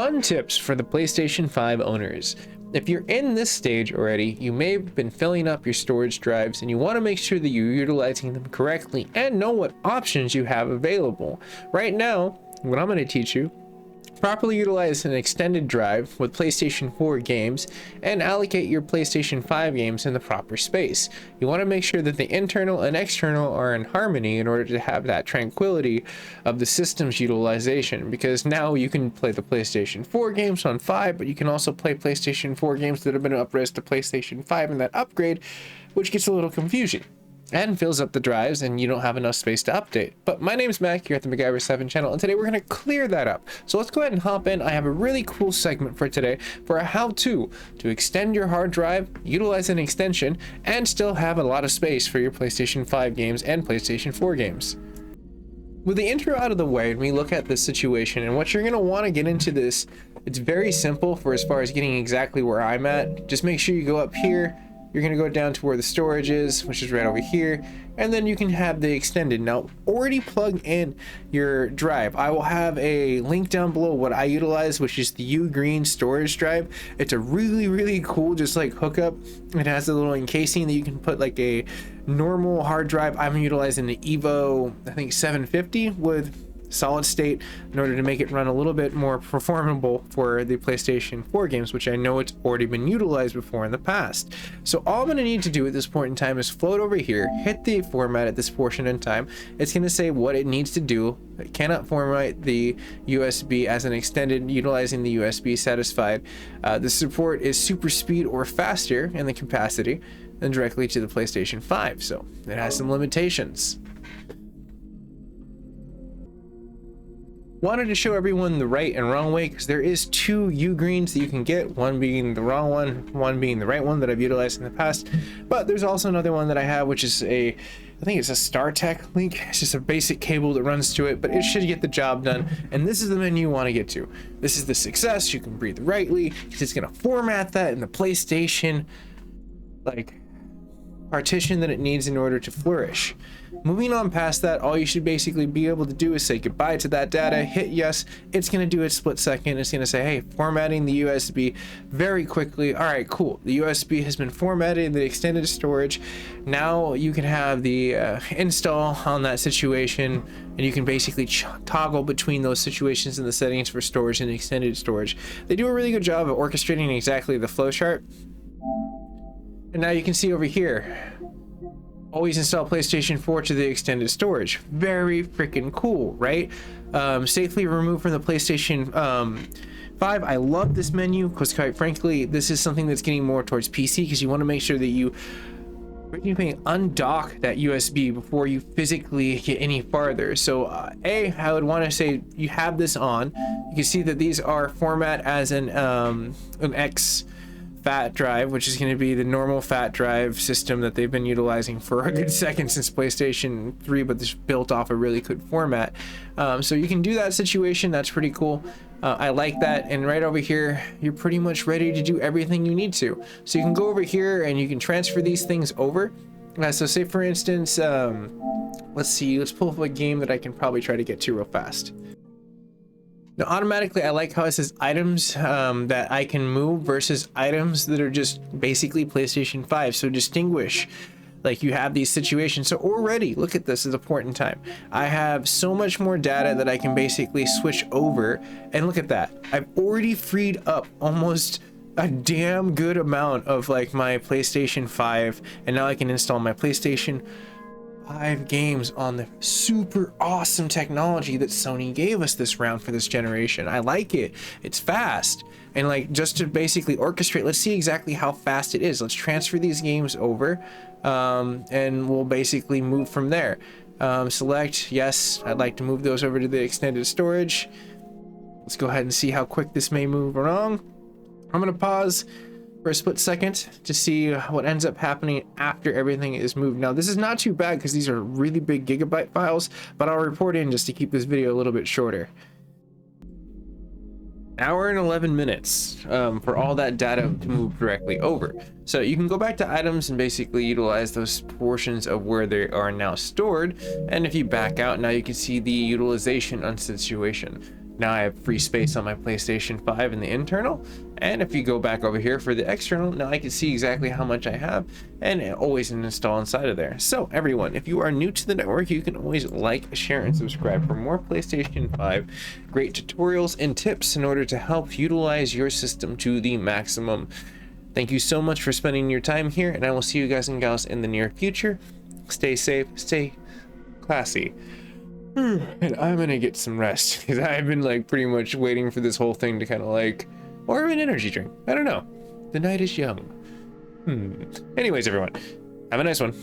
Fun tips for the PlayStation 5 owners. If you're in this stage already, you may have been filling up your storage drives and you want to make sure that you're utilizing them correctly and know what options you have available. Right now, what I'm going to teach you: properly utilize an extended drive with PlayStation 4 games and allocate your PlayStation 5 games in the proper space. You want to make sure that the internal and external are in harmony in order to have that tranquility of the system's utilization, because now you can play the PlayStation 4 games on 5, but you can also play PlayStation 4 games that have been upgraded to PlayStation 5 in that upgrade, which gets a little confusing and fills up the drives and you don't have enough space to update. But my name's Mac here at the MacGyver7 channel, and today we're going to clear that up. So let's go ahead and hop in. I have a really cool segment for today for a how-to to extend your hard drive, utilize an extension, and still have a lot of space for your PlayStation 5 games and PlayStation 4 games. With the intro out of the way, we look at this situation and what you're going to want to get into this. It's very simple for as far as getting exactly where I'm at. Just make sure you go up here. You're going to go down to where the storage is, which is right over here, and then you can have the extended. Now, already plug in your drive. I will have a link down below what I utilize, which is the U-Green storage drive. It's a really cool just like hookup. It has a little encasing that you can put like a normal hard drive. I'm utilizing the Evo, I think 750 with solid state in order to make it run a little bit more performable for the PlayStation 4 games, which I know it's already been utilized before in the past. So all I'm going to need to do at this point in time is float over here, hit the format at this portion in time. It's going to say what it needs to do. It cannot format the USB as an extended utilizing the USB satisfied. The support is super speed or faster in the capacity than directly to the PlayStation 5, so it has some limitations. Wanted to show everyone the right and wrong way, because there is two U-Greens that you can get, one being the wrong one being the right one that I've utilized in the past. But there's also another one that I have, which is I think it's a StarTech link. It's just a basic cable that runs to it, but it should get the job done. And this is the menu you want to get to. This is the success. You can breathe rightly. It's going to format that in the PlayStation partition that it needs in order to flourish. Moving on past that, all you should basically be able to do is say goodbye to that data, hit yes. It's going to do it split second. It's going to say, hey, formatting the USB very quickly. All right, cool. The USB has been formatted in the extended storage. Now you can have the install on that situation, and you can basically toggle between those situations in the settings for storage and extended storage. They do a really good job of orchestrating exactly the flowchart. And now you can see over here, always install PlayStation 4 to the extended storage. Very freaking cool, right? Safely removed from the PlayStation 5. I love this menu because, quite frankly, this is something that's getting more towards PC, because you want to make sure that you undock that USB before you physically get any farther. So I would want to say you have this on. You can see that these are format as an X fat drive, which is going to be the normal fat drive system that they've been utilizing for a good second since PlayStation 3, but this built off a really good format. So you can do that situation. That's pretty cool. I like that. And right over here, you're pretty much ready to do everything you need to. So you can go over here and you can transfer these things over. So say for instance, let's pull up a game that I can probably try to get to real fast. Now, automatically, I like how it says items that I can move versus items that are just basically PlayStation 5. So distinguish, like you have these situations. So already, look at this at a point in time. I have so much more data that I can basically switch over. And look at that. I've already freed up almost a damn good amount of like my PlayStation 5. And now I can install my PlayStation 5 games on the super awesome technology that Sony gave us this round for this generation. I like it. It's fast. And like, just to basically orchestrate, let's see exactly how fast it is. Let's transfer these games over, and we'll basically move from there. Select, yes, I'd like to move those over to the extended storage. Let's go ahead and see how quick this may move along. I'm going to pause for a split second to see what ends up happening after everything is moved. Now, this is not too bad because these are really big gigabyte files, but I'll report in just to keep this video a little bit shorter. Hour and 11 minutes for all that data to move directly over. So you can go back to items and basically utilize those portions of where they are now stored. And if you back out, now you can see the utilization on situation. Now I have free space on my PlayStation 5 in the internal, and if you go back over here for the external, now I can see exactly how much I have, and always install inside of there. So everyone, if you are new to the network, you can always like, share, and subscribe for more PlayStation 5 great tutorials and tips in order to help utilize your system to the maximum. Thank you so much for spending your time here, and I will see you guys and gals in the near future. Stay safe, stay classy. And I'm gonna get some rest because I've been like pretty much waiting for this whole thing to kind of like, or an energy drink. I don't know. The night is young. Anyways, everyone, have a nice one.